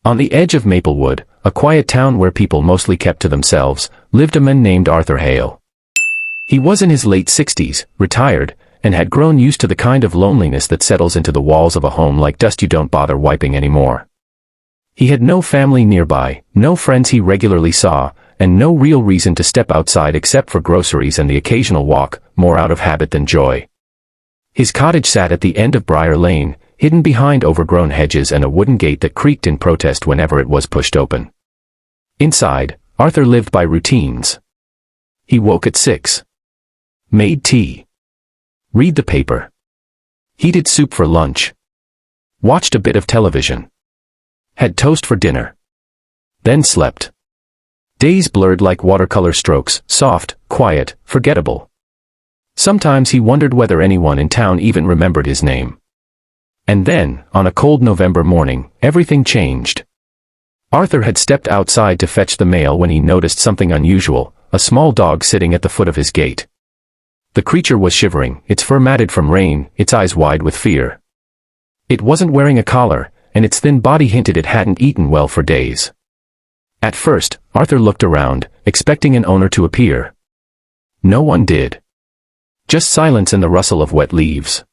On the edge of Maplewood, a quiet town where people mostly kept to themselves, lived a man named Arthur Hale. He was in his late 60s, retired, and had grown used to the kind of loneliness that settles into the walls of a home like dust you don't bother wiping anymore. He had no family nearby, no friends he regularly saw, and no real reason to step outside except for groceries and the occasional walk, more out of habit than joy. His cottage sat at the end of Briar Lane, hidden behind overgrown hedges and a wooden gate that creaked in protest whenever it was pushed open. Inside, Arthur lived by routines. He woke at 6. Made tea. Read the paper. Heated soup for lunch. Watched a bit of television. Had toast for dinner. Then slept. Days blurred like watercolor strokes, soft, quiet, forgettable. Sometimes he wondered whether anyone in town even remembered his name. And then, on a cold November morning, everything changed. Arthur had stepped outside to fetch the mail when he noticed something unusual, a small dog sitting at the foot of his gate. The creature was shivering, its fur matted from rain, its eyes wide with fear. It wasn't wearing a collar, and its thin body hinted it hadn't eaten well for days. At first, Arthur looked around, expecting an owner to appear. No one did. Just silence and the rustle of wet leaves.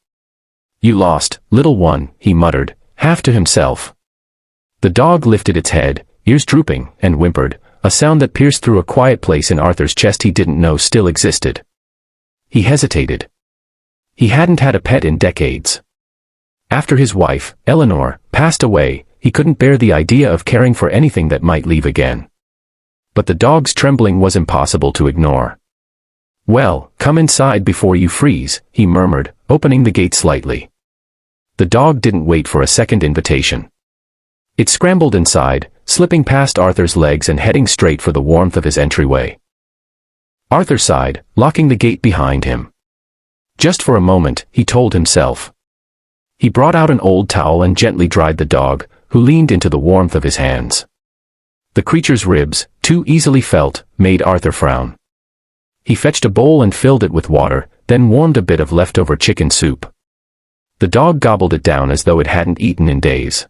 "You lost, little one," he muttered, half to himself. The dog lifted its head, ears drooping, and whimpered, a sound that pierced through a quiet place in Arthur's chest he didn't know still existed. He hesitated. He hadn't had a pet in decades. After his wife, Eleanor, passed away, he couldn't bear the idea of caring for anything that might leave again. But the dog's trembling was impossible to ignore. "Well, come inside before you freeze," he murmured, opening the gate slightly. The dog didn't wait for a second invitation. It scrambled inside, slipping past Arthur's legs and heading straight for the warmth of his entryway. Arthur sighed, locking the gate behind him. Just for a moment, he told himself. He brought out an old towel and gently dried the dog, who leaned into the warmth of his hands. The creature's ribs, too easily felt, made Arthur frown. He fetched a bowl and filled it with water, then warmed a bit of leftover chicken soup. The dog gobbled it down as though it hadn't eaten in days.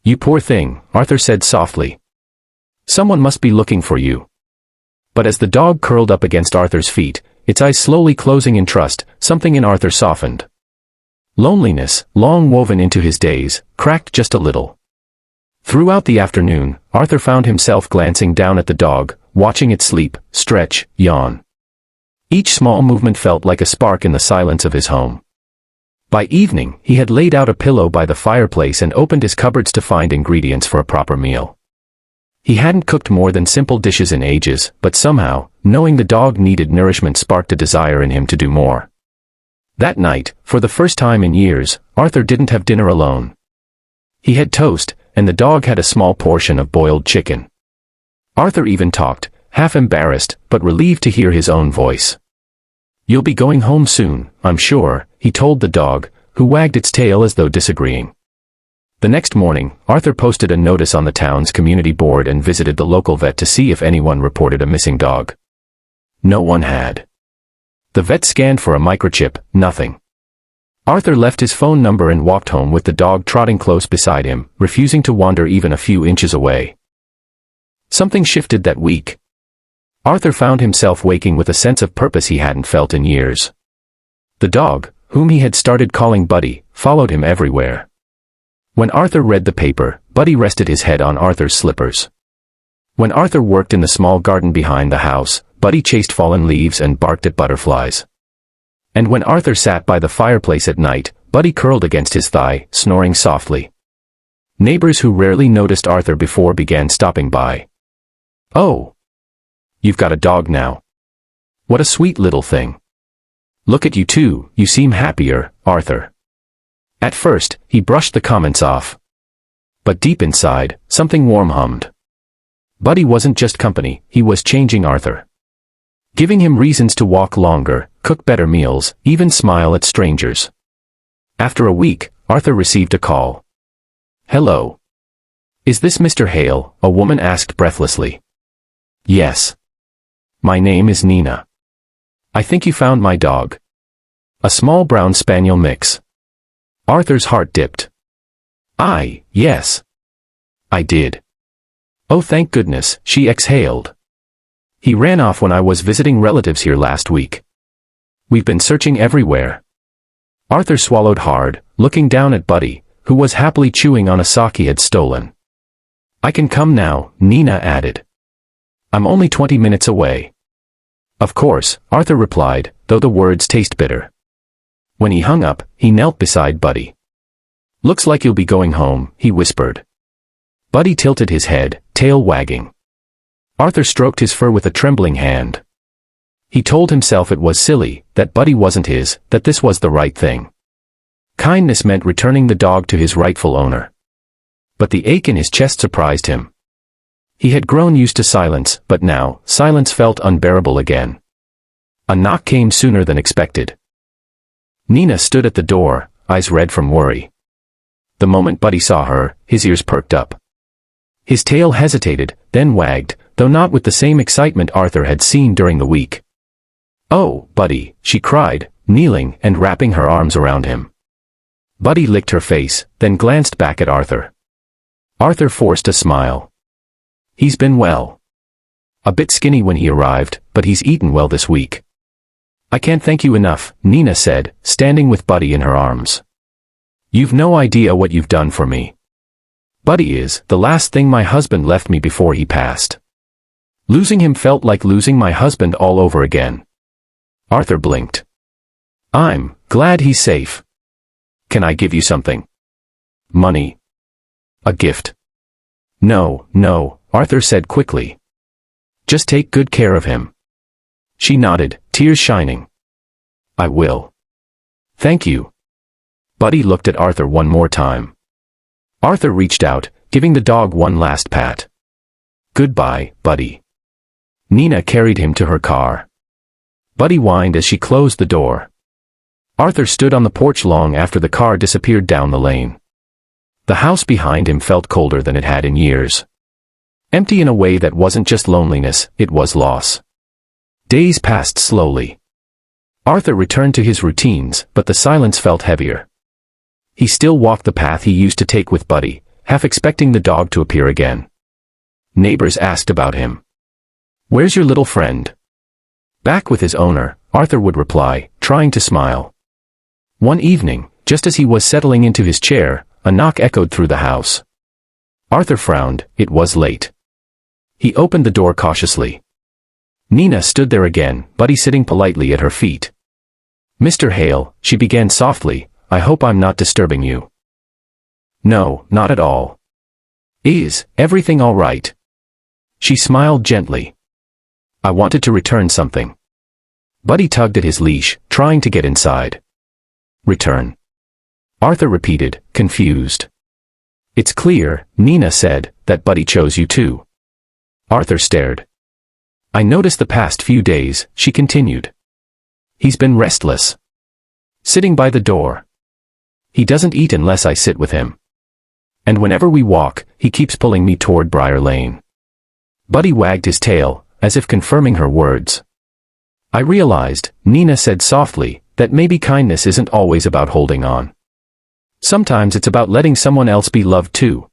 "You poor thing," Arthur said softly. "Someone must be looking for you." But as the dog curled up against Arthur's feet, its eyes slowly closing in trust, something in Arthur softened. Loneliness, long woven into his days, cracked just a little. Throughout the afternoon, Arthur found himself glancing down at the dog, watching it sleep, stretch, yawn. Each small movement felt like a spark in the silence of his home. By evening, he had laid out a pillow by the fireplace and opened his cupboards to find ingredients for a proper meal. He hadn't cooked more than simple dishes in ages, but somehow, knowing the dog needed nourishment sparked a desire in him to do more. That night, for the first time in years, Arthur didn't have dinner alone. He had toast, and the dog had a small portion of boiled chicken. Arthur even talked, half embarrassed, but relieved to hear his own voice. "You'll be going home soon, I'm sure," he told the dog, who wagged its tail as though disagreeing. The next morning, Arthur posted a notice on the town's community board and visited the local vet to see if anyone reported a missing dog. No one had. The vet scanned for a microchip, nothing. Arthur left his phone number and walked home with the dog trotting close beside him, refusing to wander even a few inches away. Something shifted that week. Arthur found himself waking with a sense of purpose he hadn't felt in years. The dog, whom he had started calling Buddy, followed him everywhere. When Arthur read the paper, Buddy rested his head on Arthur's slippers. When Arthur worked in the small garden behind the house, Buddy chased fallen leaves and barked at butterflies. And when Arthur sat by the fireplace at night, Buddy curled against his thigh, snoring softly. Neighbors who rarely noticed Arthur before began stopping by. "Oh, you've got a dog now. What a sweet little thing. Look at you two, you seem happier, Arthur." At first, he brushed the comments off. But deep inside, something warm hummed. Buddy wasn't just company, he was changing Arthur. Giving him reasons to walk longer, cook better meals, even smile at strangers. After a week, Arthur received a call. "Hello. Is this Mr. Hale?" a woman asked breathlessly. "Yes. My name is Nina. I think you found my dog. A small brown spaniel mix." Arthur's heart dipped. Yes. I did. Oh, thank goodness, she exhaled. He ran off when I was visiting relatives here last week. We've been searching everywhere. Arthur swallowed hard, looking down at Buddy, who was happily chewing on a sock he had stolen. I can come now, Nina added. I'm only 20 minutes away. Of course, Arthur replied, though the words taste bitter. When he hung up, he knelt beside Buddy. Looks like you'll be going home, he whispered. Buddy tilted his head, tail wagging. Arthur stroked his fur with a trembling hand. He told himself it was silly, that Buddy wasn't his, that this was the right thing. Kindness meant returning the dog to his rightful owner. But the ache in his chest surprised him. He had grown used to silence, but now, silence felt unbearable again. A knock came sooner than expected. Nina stood at the door, eyes red from worry. The moment Buddy saw her, his ears perked up. His tail hesitated, then wagged, though not with the same excitement Arthur had seen during the week. Oh, Buddy, she cried, kneeling and wrapping her arms around him. Buddy licked her face, then glanced back at Arthur. Arthur forced a smile. He's been well. A bit skinny when he arrived, but he's eaten well this week. I can't thank you enough, Nina said, standing with Buddy in her arms. You've no idea what you've done for me. Buddy is the last thing my husband left me before he passed. Losing him felt like losing my husband all over again. Arthur blinked. I'm glad he's safe. Can I give you something? Money? A gift? No, no, Arthur said quickly. Just take good care of him. She nodded, tears shining. I will. Thank you. Buddy looked at Arthur one more time. Arthur reached out, giving the dog one last pat. Goodbye, Buddy. Nina carried him to her car. Buddy whined as she closed the door. Arthur stood on the porch long after the car disappeared down the lane. The house behind him felt colder than it had in years. Empty in a way that wasn't just loneliness, it was loss. Days passed slowly. Arthur returned to his routines, but the silence felt heavier. He still walked the path he used to take with Buddy, half expecting the dog to appear again. Neighbors asked about him. Where's your little friend? Back with his owner, Arthur would reply, trying to smile. One evening, just as he was settling into his chair, a knock echoed through the house. Arthur frowned, it was late. He opened the door cautiously. Nina stood there again, Buddy sitting politely at her feet. Mr. Hale, she began softly, I hope I'm not disturbing you. No, not at all. Is everything all right? She smiled gently. I wanted to return something. Buddy tugged at his leash, trying to get inside. Return. Arthur repeated, confused. It's clear, Nina said, that Buddy chose you too. Arthur stared. I noticed the past few days, she continued. He's been restless. Sitting by the door. He doesn't eat unless I sit with him. And whenever we walk, he keeps pulling me toward Briar Lane. Buddy wagged his tail, as if confirming her words. I realized, Nina said softly, that maybe kindness isn't always about holding on. Sometimes it's about letting someone else be loved too.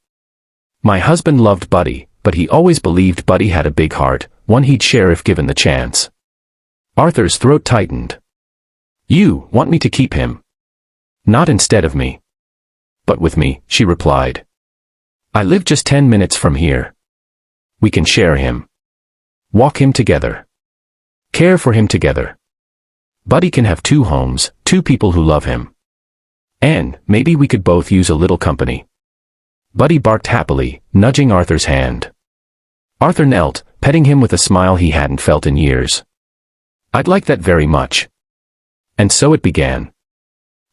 My husband loved Buddy, but he always believed Buddy had a big heart, one he'd share if given the chance. Arthur's throat tightened. You want me to keep him? Not instead of me. But with me, she replied. I live just 10 minutes from here. We can share him. Walk him together. Care for him together. Buddy can have 2 homes, 2 people who love him. And maybe we could both use a little company. Buddy barked happily, nudging Arthur's hand. Arthur knelt, petting him with a smile he hadn't felt in years. I'd like that very much. And so it began.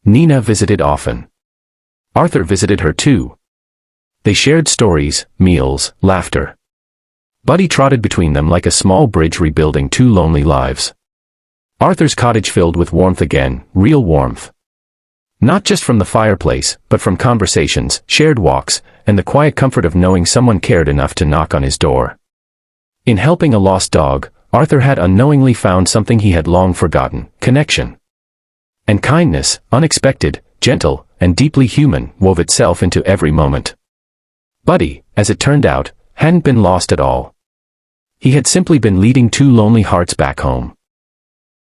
Nina visited often. Arthur visited her too. They shared stories, meals, laughter. Buddy trotted between them like a small bridge rebuilding 2 lonely lives. Arthur's cottage filled with warmth again, real warmth. Not just from the fireplace, but from conversations, shared walks, and the quiet comfort of knowing someone cared enough to knock on his door. In helping a lost dog, Arthur had unknowingly found something he had long forgotten, connection. And kindness, unexpected, gentle, and deeply human, wove itself into every moment. Buddy, as it turned out, hadn't been lost at all. He had simply been leading two lonely hearts back home.